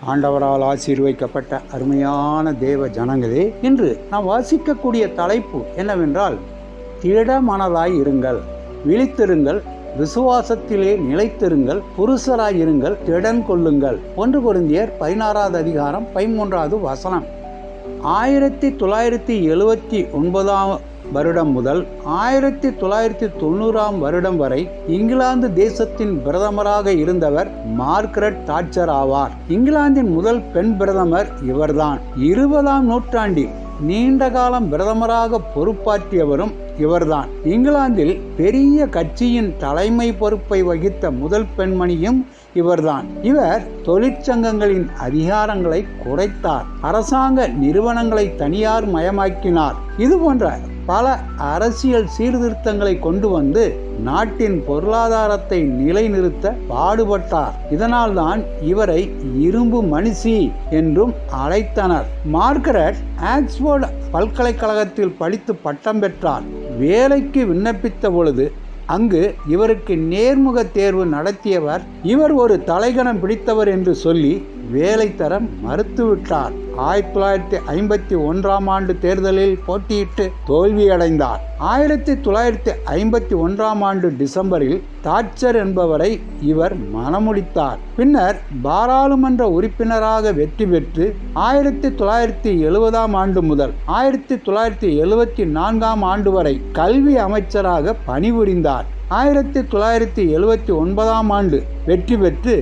ஆண்டவரால் ஆசீர்வதிக்கப்பட்ட அருமையான தேவ ஜனங்களே, இன்று நாம் வாசிக்கக்கூடிய தலைப்பு என்னவென்றால், திடமனதாய் இருங்கள், விழித்திருங்கள், விசுவாசத்திலே நிலைத்திருங்கள், புருஷராயிருங்கள், திடன் கொள்ளுங்கள். 1 கொரிந்தியர் 16வது அதிகாரம் 13வது வசனம். 1979 வருடம் முதல் 1990 வருடம் வரை இங்கிலாந்து தேசத்தின் பிரதமராக இருந்தவர் மார்கரெட் தாட்சர் ஆவார். இங்கிலாந்தின் முதல் பெண் பிரதமர் இவர்தான். 20ஆம் நூற்றாண்டில் நீண்ட காலம் பிரதமராக பொறுப்பாற்றியவரும் இவர்தான். இங்கிலாந்தில் பெரிய கட்சியின் தலைமை பொறுப்பை வகித்த முதல் பெண்மணியும் இவர்தான். இவர் தொழிற்சங்கங்களின் அதிகாரங்களை குறைத்தார், அரசாங்க நிறுவனங்களை தனியார் மயமாக்கினார். இது போன்ற பல அரசியல் சீர்திருத்தங்களை கொண்டு வந்து நாட்டின் பொருளாதாரத்தை நிலைநிறுத்த பாடுபட்டார். இதனால்தான் இவரை இரும்பு மனுஷி என்றும் அழைத்தனர். மார்கரெட் ஆக்ஸ்போர்டு பல்கலைக்கழகத்தில் படித்து பட்டம் பெற்றார். வேலைக்கு விண்ணப்பித்த பொழுது அங்கு இவருக்கு நேர்முக தேர்வு நடத்தியவர் இவர் ஒரு தலைகணம் பிடித்தவர் என்று சொல்லி வேலை தர மறுத்துவிட்டார். 1951ஆம் ஆண்டு தேர்தலில் போட்டியிட்டு தோல்வியடைந்தார். 1951ஆம் ஆண்டு டிசம்பரில் தாட்சர் என்பவரை இவர் மணமுடித்தார். பின்னர் பாராளுமன்ற உறுப்பினராக வெற்றி பெற்று 1970ஆம் ஆண்டு முதல் 1974ஆம் ஆண்டு வரை கல்வி அமைச்சராக பணிபுரிந்தார். 1979ஆம் ஆண்டு வெற்றி பெற்று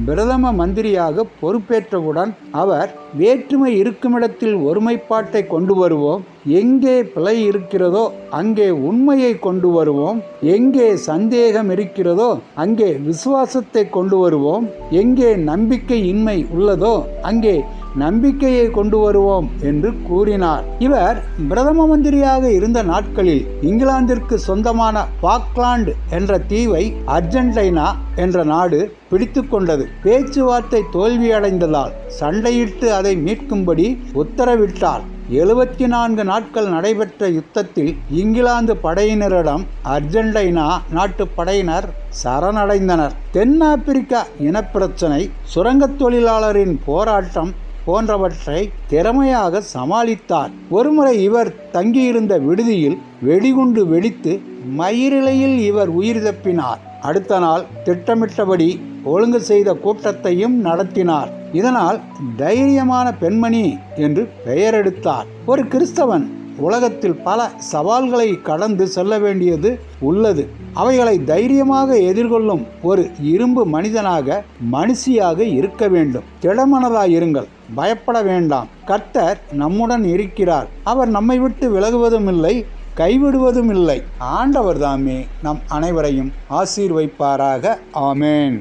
பிரதம மந்திரியாக பொறுப்பேற்றவுடன் அவர் வேற்றுமை இருக்குமிடத்தில் ஒருமைப்பாட்டை கொண்டு வருவோம், எங்கே பிழை இருக்கிறதோ அங்கே உண்மையை கொண்டு வருவோம், எங்கே சந்தேகம் இருக்கிறதோ அங்கே விசுவாசத்தை கொண்டு வருவோம், எங்கே நம்பிக்கையின்மை உள்ளதோ அங்கே நம்பிக்கையை கொண்டு வருவோம் என்று கூறினார். இவர் பிரதம மந்திரியாக இருந்த நாட்களில் இங்கிலாந்திற்கு சொந்தமான பாக்லாந்து என்ற தீவை அர்ஜென்டினா என்ற நாடு பிடித்து கொண்டது. பேச்சுவார்த்தை தோல்வியடைந்ததால் சண்டையிட்டு அதை மீட்கும்படி உத்தரவிட்டார். 74 நாட்கள் நடைபெற்ற யுத்தத்தில் இங்கிலாந்து படையினரிடம் அர்ஜென்டினா நாட்டு படையினர் சரணடைந்தனர். தென்னாப்பிரிக்கா இனப்பிரச்சனை, சுரங்கத் தொழிலாளரின் போராட்டம் போன்றவற்றை திறமையாக சமாளித்தார். ஒருமுறை இவர் தங்கியிருந்த விடுதியில் வெடிகுண்டு வெடித்து மயிரிழையில் இவர் உயிர் தப்பினார். அடுத்த நாள் திட்டமிட்டபடி ஒழுங்கு செய்த கூட்டத்தையும் நடத்தினார். இதனால் தைரியமான பெண்மணி என்று பெயர் எடுத்தார். ஒரு கிறிஸ்தவன் உலகத்தில் பல சவால்களை கடந்து செல்ல வேண்டியது உள்ளது. அவைகளை தைரியமாக எதிர்கொள்ளும் ஒரு இரும்பு மனுஷியாக இருக்க வேண்டும். திடமனதாய் இருங்கள், பயப்பட வேண்டாம். கர்த்தர் நம்முடன் இருக்கிறார். அவர் நம்மை விட்டு விலகுவதும் இல்லை, கைவிடுவதும் இல்லை. ஆண்டவர் தாமே நம் அனைவரையும் ஆசீர்வதிப்பாராக. ஆமேன்.